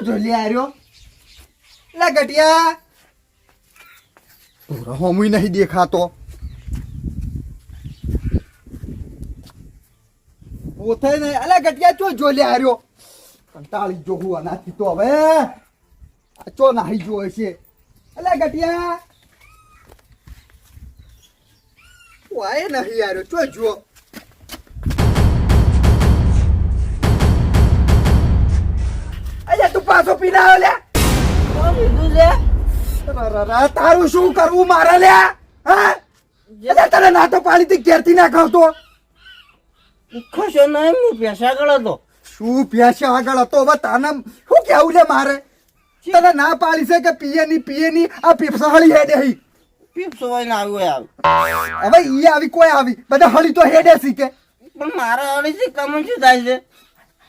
શું જોલી આર્યો લા ગટિયા હમુય નહીં દેખાતો પોતે નહીં અલા ગટિયા ચો જોલી આર્યો કંટાળી જો હું આનાથી તો હવે આ ચો નાહી જો છે અલા ગટિયા વાય નહીં આર્યો ચો જો અલ્યા તું પાછો પીના આવ્યો લે કોણ લીધું છે? તારું શું કરવું મારે લ્યા હા તને ના તો પાડી થી ઘેરથી ના ખાવતો ખુશો નહીં હું પૈસા ગળો તો શું પ્યાસા આગળ હતો હવે તાને શું કેવું લે મારે તને ના પાડી છે કે પીએ ની આ પીપસાહળી હેડે હી પીપસો હોય આવ્યું યાર હવે ઈ આવી કોઈ આવી બધા હળી તો હેડે સી કે પણ મારા હળીથી કમન શું થાય છે?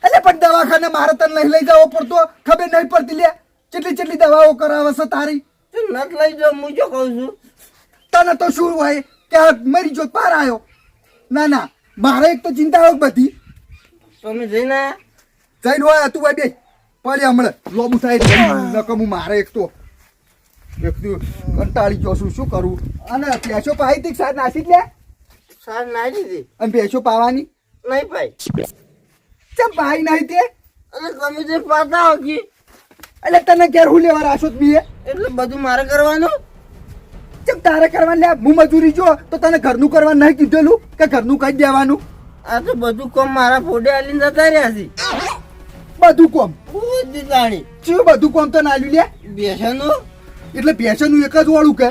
એટલે પણ દવાખાને મારે તને નહીં લઈ જવો પડતો ખબર નહીં પડતી લે કેટલી દવાઓ કરાવે છે તારી તું નત લઈ જાઓ હું જો કહું છું. તને તો શું હોય કે આ મરી જો પાર આવ્યો ના ના મારે એક તો ચિંતા હોય બધી તમે જઈને આયા? જઈને હોય તું ભાઈ બે પડે હમણાં લોબુ થાય નકમું મારે એક તો કંટાળી ગયો શું કરું અને ભેંસો પાઈ હતી સાત નાસી જ લે સાર ના દીધી અને ભેંસો પાવાની નહીં ભાઈ ચમ પાઈ નહીં તે અને તમે જે પાતા હો કી એટલે તને ઘેર હું લેવા રાશો જ બીએ એટલે બધું મારે કરવાનું. ચમ તારે કરવાનું લે હું મજૂરી જો તો તને ઘરનું કરવાનું નહીં કીધેલું કે ઘરનું કહી દેવાનું આ તો બધું કોમ મારા ફોડે આલીને જતા રહ્યા છે. બધું કોમ બધી જાણી શું બધું કોમ તો નાલ્યું લે બેસવાનું એટલે ભેંસોનું એક જ વાળું કે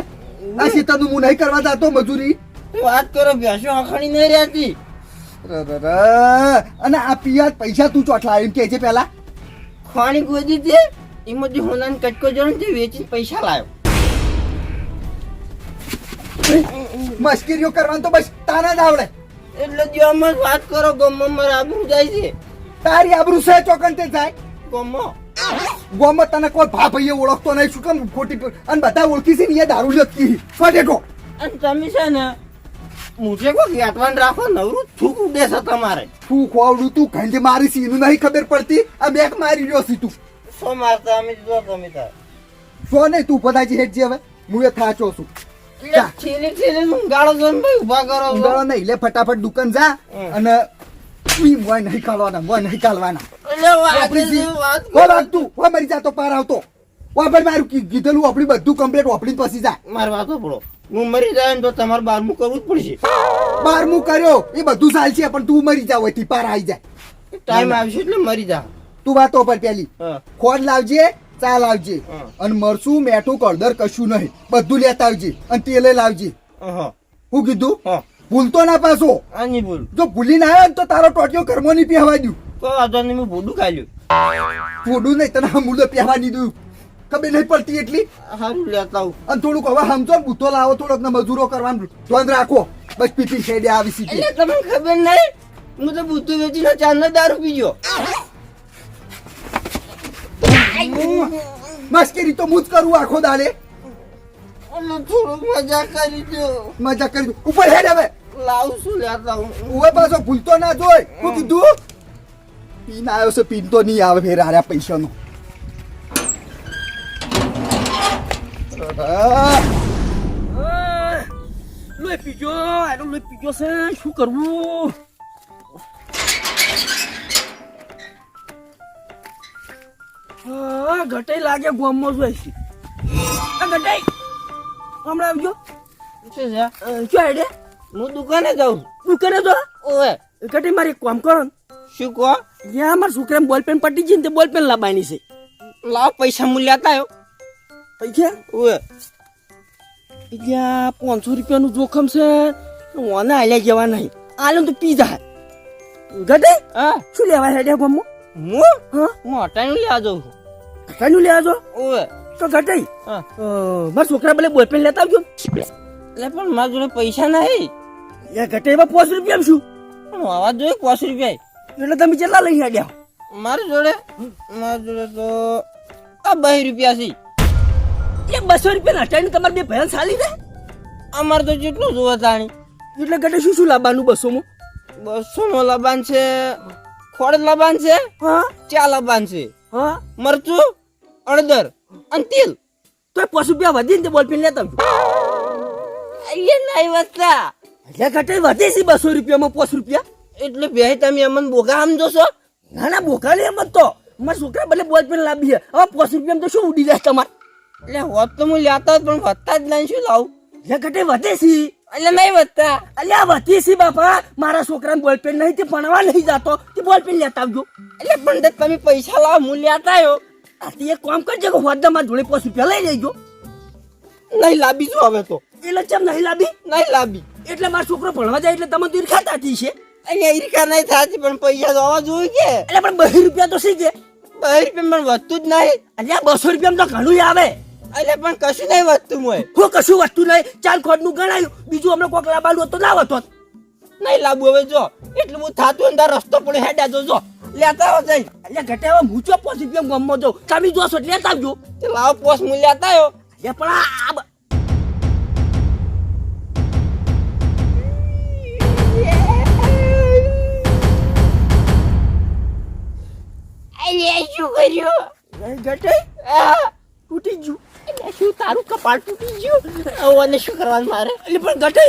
આ શેતાનું હું નહીં કરવા જતો મજૂરી વાત કરો બેસો આખણી નહીં રહેતી. અને આ પિયા પૈસા તું ચોટલા એમ કે છે પેલા ખાણી ગોદી હતી એમાં જે હોનાનો કટકો જણ તે વેચીને પૈસા લાવ્યો. મશ્કરીઓ કરવાનું તો બસ તારા જ આવડે એટલે જો અમે વાત કરો ગમમાં મારે આબરૂ જાય છે. તારી આબરૂ છે ચોકન તે જાય ગમમાં ગોમાં તને કોઈ ભા ભાઈએ ઓળખતો નહીં શું કેમ ખોટી અને બધા ઓળખી છે ને એ દારૂ લખી ફટેકો અને તમે છે ને મુજે કોઈ ગેટવાન રાખો નવરું થૂકું દેશે તમારે. તું ખોવડું તું ખાંડી મારી છે એનું નહીં ખબર પડતી આ બેક મારી રહ્યો છે તું શું મારતા અમે જો તમે તાર શું નહીં તું બધાજી હેડ જે હવે હું એ થાચો છું ઠીલી ગાળો જો ભાઈ ઉભા કરો છો. ઉગાડો નહીં લે ફટાફટ દુકાન જા અને મોય નહીં કાઢવાના એટલે વાત છે, વાત હો લાગતું હો મરી જાતો પાર આવતો વાપર મારું કીધેલું આપણી બધું કમ્પ્લીટ વાપરીને પછી જા મારી વાત સાંભળો. હું મરી જાય ને તો તમારે 12મું કરવું જ પડશે. 12મું કર્યો એ બધું ચાલશે પણ તું મરી જાવ હોય પાર આવી જાય ટાઈમ આવશે એટલે મરી જા. તું વાતો પર પેલી હા. ખોડ લાવજે ચા લાવજે હા. અને મરસું મેઠું કળદર કશું નહીં બધું લેતા આવજે અને તેલે લાવજે હા હું કીધું હા ભૂલતો ના પાછો આની બોલ જો ભૂલીને આવ્યો ને તો તારો ટોટિયો ઘરમાં નહીં પહેવા દઉં તો વાંધો નહીં મેં ભૂડું ખાલ્યું. ફોડું નહીં તને મૂલો પહેવા નહીં દઉં ખબર નહીં પડતી એટલી સારું લેતા આવું. અને થોડુંક હવે સમજો ને બુથો લાવો થોડોક ને મજૂરો કરવાનું ધ્યાન રાખો બસ પીપી શેડે આવી સીધી એટલે તમને ખબર નહીં હું તો બુદ્ધુ વેચીને ચાંદનો દારૂ પીજો. મસ્કરી તો હું જ કરું આખો દાડે એટલે થોડુંક મજા કરી દો. મજા કરી દઉં. ઉપર હેડ હવે લાવું શું લેતા હું. ઉવે પાછો ભૂલતો ના જોય હું કીધું પીન આવ્યો છે પીન તો નહીં આવે ફેર હાર્યા પૈસાનો લોહી પીજો આનો લોહી પીજો છે શું કરવું ઘટાઈ લાગે ગોમમાં જોઈ છે ઘટાઈ હમણાં આવજો શું છે? શું આઈડે હું દુકાને જાઉં. દુકાને જો ઓવે ઘટાઈ મારી એક કામ કરો ને શું કહો? જ્યાં અમારા છોકરાને બોલપેન પટી જઈને તે બોલપેન લાવવાની છે લાવ પૈસા હું લેતા આવ્યો. પૈસા ઓવે ત્યાં 500 રૂપિયાનું જોખમ છે ઓને આલ્યા જવા નહીં આલ્યો તો પી જાય ઘટાઈ હા શું લેવા હેડ્યા ગોમમાં હું હા હું હટાઈને લેવા જાઉં છું. ઘટાઈનું લેવા જો ઓવે તો ઘટાઈ હા મારા છોકરા ભલે બોલપેન લેતા આવજો એટલે પણ મારા જોડે પૈસા નહીં. યા ઘટાઈમાં 5 રૂપિયા શું પણ આવા જોઈએ 5 રૂપિયા. એટલે તમે કેટલા લઈ આડ્યા મારી જોડે તો આ 2 રૂપિયા છે. એ 200 રૂપિયા હટાઈને તમારે બે ભેણ સાલી જાય અમારે તો જેટલું જોવે તાણી. એટલે ઘટે શું શું લાવવાનું 200 માં 200 નો લબાન છે, ખોડ લબાન છે, હા ચા લબાન છે. હા મરચું, અડદર અને તેલ. તો 5 રૂપિયા વધીને તે બોલપેન લેતા આવજો. નહીં વધતા. એટલે ઘટે વધે છે 200 રૂપિયામાં 5 રૂપિયા. એટલે બે તમે અમને બોગા સમજો છો? ના ના બોકા લે એમ જ તો મારા છોકરા ભલે બોલપેન લાવી છે હવે 5 રૂપિયામાં તો શું ઉડી જાય તમારે. એટલે હોત તો હું લેતા જ, પણ વધતા જ નહીં. શું લાવું? એટલે ઘટે વધે છે. એટલે નહીં વધતા. અલ્યા વધી છે બાપા. મારા છોકરાને બોલપેન નહીં તે ભણવા નહીં જતો તે બોલપેન લેતા આવજો. એટલે પંડિત તમે પૈસા લાવો, હું લેતા આવ્યો. આ તે એક કામ કરજે કે હોદ્દા મારા જોડે 5 રૂપિયા લઈ લેજો. નહીં લાવી છું હવે તો. એટલે ચમ નહીં લાવી? નહીં લાવી. એટલે મારો છોકરો ભણવા જાય એટલે તમે દૂર ખાતા હતી છે. અહીંયા ઈરકા નહીં થતી, પણ પૈસા તો આવવા જોઈએ કે. એટલે પણ 2 રૂપિયા તો શી છે. 2 રૂપિયા પણ વધતું જ નહીં. અલ્યા 200 રૂપિયામાં તો ઘણું આવે. એટલે પણ કશું નહીં વધતું હોય. હું કશું વસ્તુ નહીં. 4 ખોટનું ગણાયું. બીજું હમણાં કોક લાવવાનું તો ના હતો. નહીં લાવવું હવે જો. એટલું હું થાતું અંદર રસ્તો પડે હેડા જો લેતા આવો જઈ. એટલે ઘટે હવે હું ચો 5 રૂપિયા ગામમાં જાઉં. તમે જોશો એટલે લેતા આવજો. તે લાવો પોસ હું લેતા આવ્યો. એટલે પણ આ શું કર્યું? ઘટે તૂટી ગયું. એટલે શું તારું કપાળ તૂટી ગયું? હવે શું કરવાનું મારે? એટલે પણ ઘટે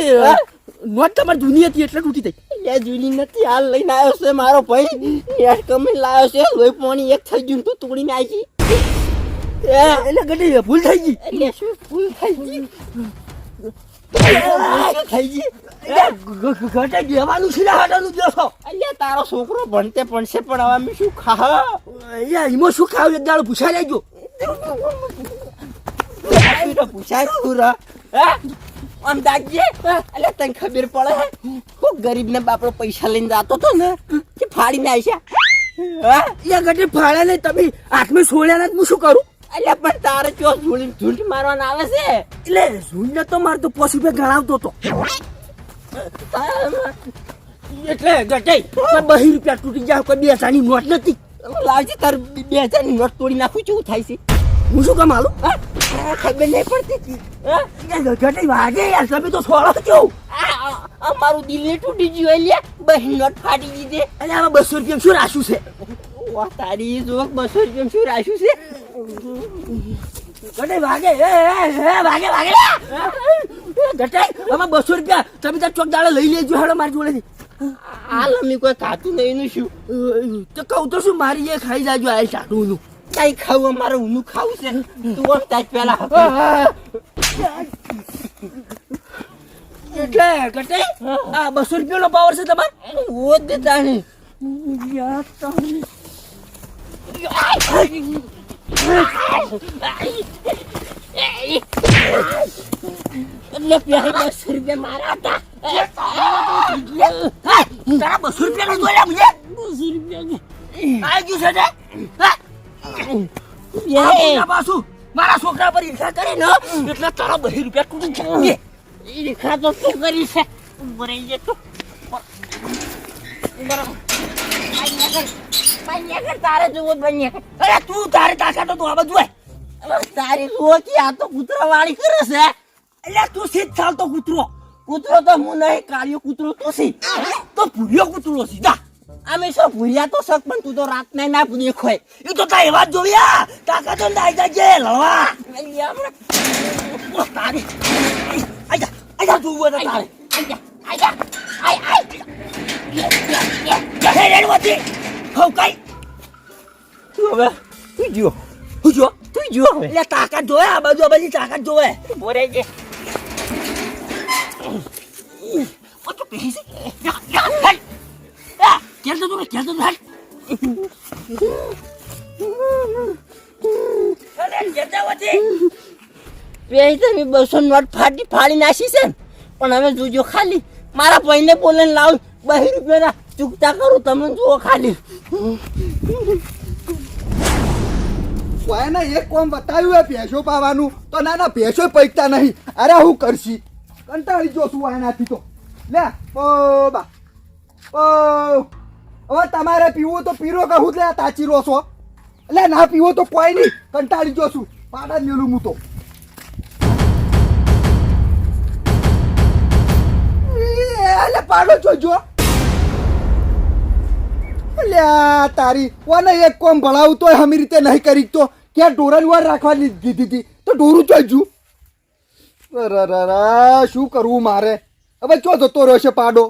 નોટ તમારી જૂની હતી એટલે તૂટી થઈ. એટલે જૂની નથી, હાલ લઈને આવ્યો છે મારો ભાઈ. નેટ કમી લાવ્યો છે. લોહી પાણી એક થઈ ગયું, તું તોડીને આવી. એટલે ઘટે ભૂલ થઈ ગઈ. એટલે શું ભૂલ થઈ ગઈ? થઈ ગઈ. ઘટે જવાનું છે હાટાનું જોશો. અલ્યા તારો છોકરો ભણતે ભણશે, પણ હવે અમે શું ખા? એમાં શું ખાવ એક દાડો પૂછા લેજો. પૂછાય તું રા અમદાજે. એટલે તને ખબર પડે હું ગરીબ ને બાપડો પૈસા લઈને જતો હતો ને કે ફાડીને આવ્યા. ઘટે ફાળ્યા નહીં તમે હાથમાં છોડ્યા નથી. હું શું કરું? એટલે પણ તારે ચો ઝૂંટ મારવાના આવે છે. એટલે ઝૂંડ તો મારતો 5 રૂપિયા ગણાવતો હતો. એટલે ઘટે 2 રૂપિયા તૂટી જાય. કોઈ 2 હજારની નોટ નથી. લાવજે તાર 2000 ની નોટ તોડી નાખું. કેવું થાય છે? હું શું કામ હાલું? ખબર નહીં પડતી. ઘટે વાગે યાર તમે તો છોડો છો. અમારું દિલ ને તૂટી ગયું. એટલે બહી નોટ ફાટી દીધી. એટલે આમાં 200 રૂપિયા શું રાખ્યું છે? વાહ તારી જોક 200 રૂપિયા શું રાખ્યું છે? ઘટે વાગે વાગે વાગે ઘટે આમાં 200 રૂપિયા તમે તાર ચોક દાડે લઈ લેજો. હેડો મારી જોડેથી. હાલ અમે કોઈ ખાતું નહીં નું શું તો કહું તો શું મારી એ ખાઈ જાજો. આ ચાટું નું કઈ ખાવું? અમારે ઊનું ખાવું છે. તું આમ તાજ પેલા એટલે ઘટે આ 200 રૂપિયાનો પાવર છે તમારે? ઓ દેતા નહીં. એટલે પેલા 200 રૂપિયા મારા હતા. તારા 200 રૂપિયાનો જોયા મને 200 રૂપિયા આ ગયું છે ને પાછું મારા છોકરા પર ઈર્ષા કરે ને એટલે તારા 200 રૂપિયા તૂટી જાય. ઈર્ષા તો શું કરી છે? ભરાઈ જતો તારે જુઓ બન્યા. અરે તું તારે તાકાતો તો આ બધું હોય. તારી જુઓ કે આ તો કૂતરા વાળી કરે છે. એટલે તું સીધ ચાલતો કૂતરો. કૂતરો તો હું નહીં, કાળિયો કૂતરો તો છે. તો ભૂર્યો કૂતરો સીધા. અમે શું ભૂલ્યા તો સક, પણ તું તો રાત ના દેખાય. એ તો તા એવા જ જોયા તાકાતો નાઈ જાજે લડવા. તારી આજા જોવું હોય તારે રેડવાથી હવ કઈ તું હવે તું જો હું જો તું જો હવે એટલે તાકાત જોવે આ બાજુ આ બાજુ તાકાત જોવે. બોરે છે. તો પેહી કેલ તો હાલ અરે જતાવતી પેહી તમે 200 નોટ ફાડી નાખી છે ને, પણ હવે જોજો ખાલી મારા ભાઈને બોલે લાવ 2 રૂપિયા ચૂકતા કરું. તમે જુઓ ખાલી કોઈને એક કોમ બતાવ્યું હોય ભેંસો પાવાનું તો ના ભેંસો પૈકતા નહીં. અરે હું કરશી કંટાળી જો છું એનાથી તો. લે ઓ બા ઓ હવે તમારે પીવું તો પીરો કહું લે તાચી રો છો. એટલે ના પીવો તો કોઈ નહીં. કંટાળી જો છું પાડા જ મેલું હું તો. એટલે પાડો જોજો લ્યા તારી ઓને એક કોમ ભણાવું તોય હમી રીતે નહીં કરી તો ક્યાં ઢોરાની વાર રાખવાની કીધી હતી તો ઢોરું ચોજ્જુ શું કરવું મારે હવે ચો જતો રહ્યો છે પાડો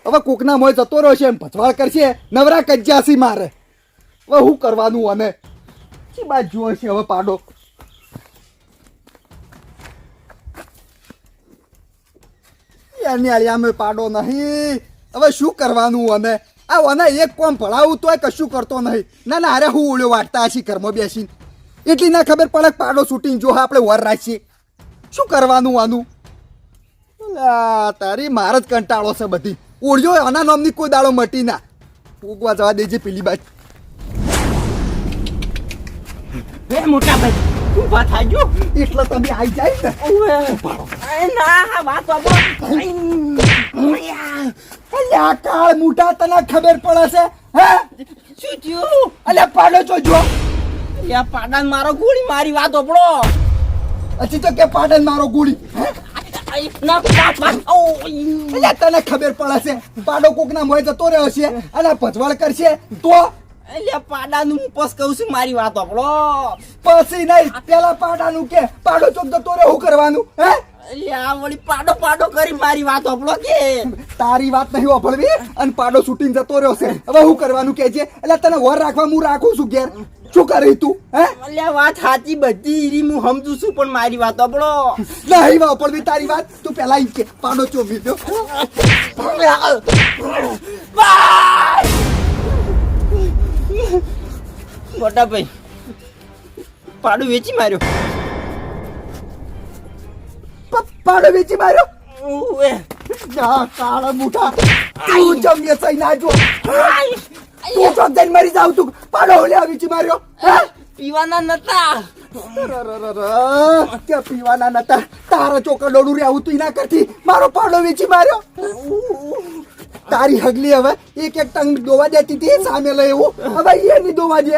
હવે કોકના મોય જતો રહ્યો છે ભચવાડ કરશે નવરા કજ્જાસી મારે હવે શું કરવાનું અને શી બાજુ હશે હવે પાડો યાની આલિયામાં પાડો નહીં હવે શું કરવાનું અને આ ઓને એક કોમ ભણાવું તોય કશું કરતો નહીં ના ના અરે હું ઓળ્યો વાટતા હશી ઘરમાં બેસીને એટલી ના ખબર પડે કે પાડો શૂટિંગ જો આપણે વર રાખીએ શું કરવાનું આનું અલા, તારી માર જ કંટાળો છે બધી ઓળ્યો આના નામની કોઈ દાડો મટી ના ઉગવા જવા દેજે પેલી બાજુ હે મોટા ભાઈ ઊભા થાજો. એટલે તમે આવી જાય ને એ ના વાત બાબો અલ્યા કાળ મોટા તને ખબર પડે છે હે શું થયું? અલ્યા પાડો જો જો યા પાડાને મારો ગોળી મારી વાત ઓપડો. હજી તો કે પાડન મારો ગોળી હે? ના વાત વાત ઓ અલ્યા તને ખબર પડે છે પાડો કોકના મોય જતો રહ્યો છે અને ભજવાળ કરશે તો અલ્યા પાડાનું હું પસ કહું છું મારી વાત ઓપડો. પછી નહીં પેલા પાડાનું કે પાડો ચોક જતો રહ્યો શું કરવાનું હે અલ્યા વળી પાડો પાડો કરી મારી વાત ઓપડો કે તારી વાત નહીં વાપરવી અને પાડો શૂટિંગ જતો રહ્યો છે હવે શું કરવાનું કે છે એટલે તને વર રાખવા હું રાખું છું ઘેર શું કરી તું હે અલ્યા વાત સાચી બધી ઈરી હું સમજુ છું પણ મારી વાત ઓપડો. નહીં વાપરવી તારી વાત તું પેલા ઈ કે પાડો ચોમી દો મોટા ભાઈ પાડું વેચી માર્યો. પાડો વેચી માર્યો ઓએ જા કાળા મુઠા તું જમીએ સહી ના જો તું ચોક જઈને મરી જાવ તું પાડો લે વેચી માર્યો હે પીવાના નતા. ત્યાં પીવાના નતા તારા ચોકા ડોડું આવું તું ના કરતી મારો પાડો વેચી માર્યો તારી હગલી હવે એક એક ટંગ દોવા દેતી હતી સામે લઈ એવું હવે એ નહીં દોવા દે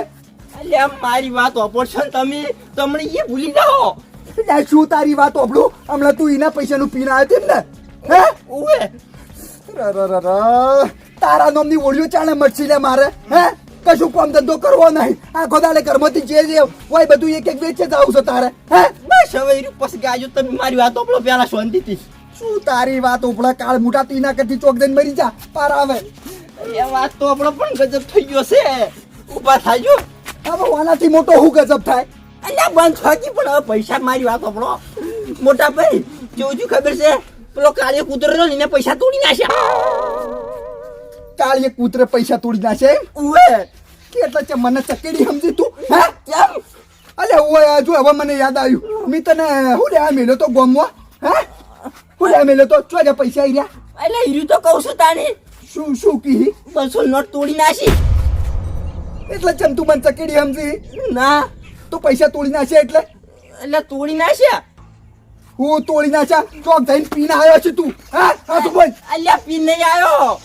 અલ્યા મારી વાત ઓપોર્શન તમે તમને એ ભૂલી જાઓ. લે શું તારી વાત ઓબળું હમણાં તું એના પૈસાનું પીને આવ્યો તેમ ને હે ઓએ તારા નામની ઓળિયો ચાણે મરસી લે મારે હે કશું કામ ધંધો કરવો નહીં આખો દાડે ઘરમાંથી જે હોય બધું એક એક વેચે જાવ છો તારે હે બસ હવે ઈરું પછી ગાજો તમે મારી વાત ઓપડો પેલા શાંતિથી. શું તારી વાત ઓપડા કાળ મોટા તીના કરતી ચોક જઈને મરી જા પાર આવે એ વાત તો આપણો પણ ગજબ થઈ ગયો છે. ઊભા થાજો. હવે આનાથી મોટો હું ગજબ થાય અલ્યા બંધ થાકી પણ હવે પૈસા મારી વાત ઓપડો. મોટા ભાઈ કેવું છું ખબર છે પેલો કાળિયો કૂતરો રહ્યો ને એને પૈસા તોડી નાખ્યા. કાળીએ કૂતરે પૈસા તોડી નાખે ઓએ કેટલા છે મને ચકેડી સમજી તું હે કેમ અલે ઓય જો હવે મને યાદ આવ્યું મી તને હું લે મેલ્યો તો ગોમવા હે હું લે મેલ્યો તો ચોજે પૈસા આઈ રહ્યા એટલે ઈરું તો કહું છું તાને શું શું કી 200 નોટ તોડી નાખી. એટલે ચમ તું મને ચકેડી સમજી ના તો પૈસા તોડી નાખે એટલે એટલે તોડી નાખ્યા. હું તોડી નાખ્યા ચોક જઈને પીને આવ્યો છે તું હા હા તું બોલ અલ્યા પી નહીં આવ્યો.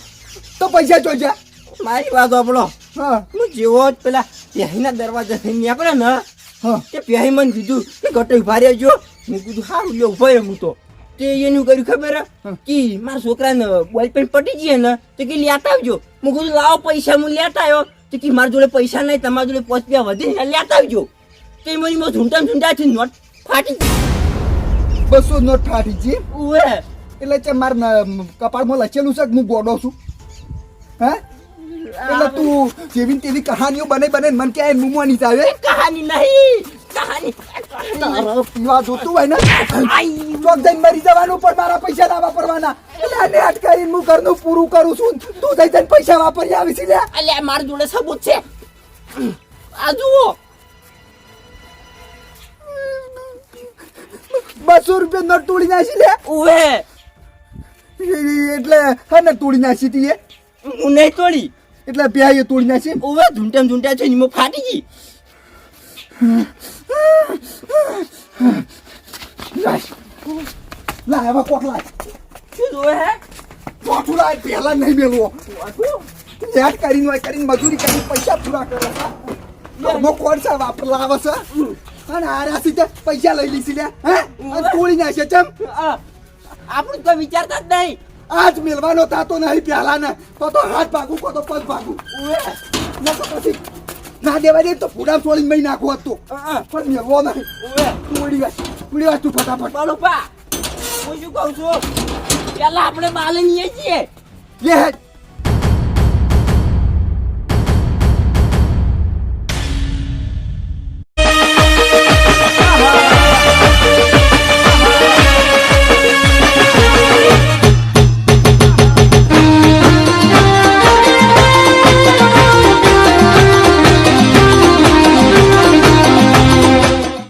તો પૈસા ચોજ્યા મારી વાત ઓપડો. હા હું જેવો જ પેલા પ્યાહીના દરવાજા થઈને નીકળે ને હા તે પ્યાહી મને કીધું કે ગટે ઉભા રહેજો. મેં કીધું સારું લ્યો ઉભા રહ્યો હું તો. તે એનું કર્યું ખબર કે મારા છોકરાને બોલપેન પટી ગઈ ને તો કે લેતા આવજો. હું કીધું લાવો પૈસા હું લેતા આવ્યો તો કે મારા જોડે પૈસા નહીં તમારા જોડે 5 રૂપિયા વધીને લેતા આવજો. તે મારી માં ઝૂંટા થી નોટ ફાટી ગઈ. 200 નોટ ફાટી છે ઓએ એટલે છે માર કપાળમાં લચેલું છે કે હું ગોડો છું હે એટલે તું જેવી તેવી કહાનીઓ બને બને મને કે મુમવાની ચાવે કહાની નહીં કહાની તારા પીવા જોતું હોય ને ચોક જઈને મરી જવાનું પણ મારા પૈસા ના વાપરવાના એટલે આને અટકાવીને હું ઘરનું પૂરું કરું છું તું જઈ જઈને પૈસા વાપરી આવી છે લે અલ્યા મારા જોડે સબૂત છે. આ જુઓ 200 રૂપિયા નોટ તોડી નાખી લે ઓએ એટલે હા ને તોડી નાખી તી એ હું નહીં તોડી એટલે પ્યાય તોડી નાખી ઓવે ઝૂંટા છે એમાં ફાટી ગઈ. લાય હવે કોક લાય શું જોવે હે ચોથું લાય પહેલા નહીં મેળવો યાદ કરીને મજૂરી કરીને પૈસા પૂરા કરે ઘરમાં કોણ છે વાપર લાવે છે અને આરાસી તે પૈસા લઈ લીધી લે હે અને તોડી નાખે ચમ આપણું તો વિચારતા જ નહીં. આજ મેળવાનો થતો નહીં પ્યાલા ને તો હાથ ભાગું કો તો પગ ભાગું ન તો પછી ના દેવા દે તો ફૂડા છોડીને મહી નાખો હતો પણ મેળવો નહીં તું ઉડી વા તું ફટાફટ બાળુપા હું શું કહું છું પેલા આપણે બાલે છીએ લે હેડ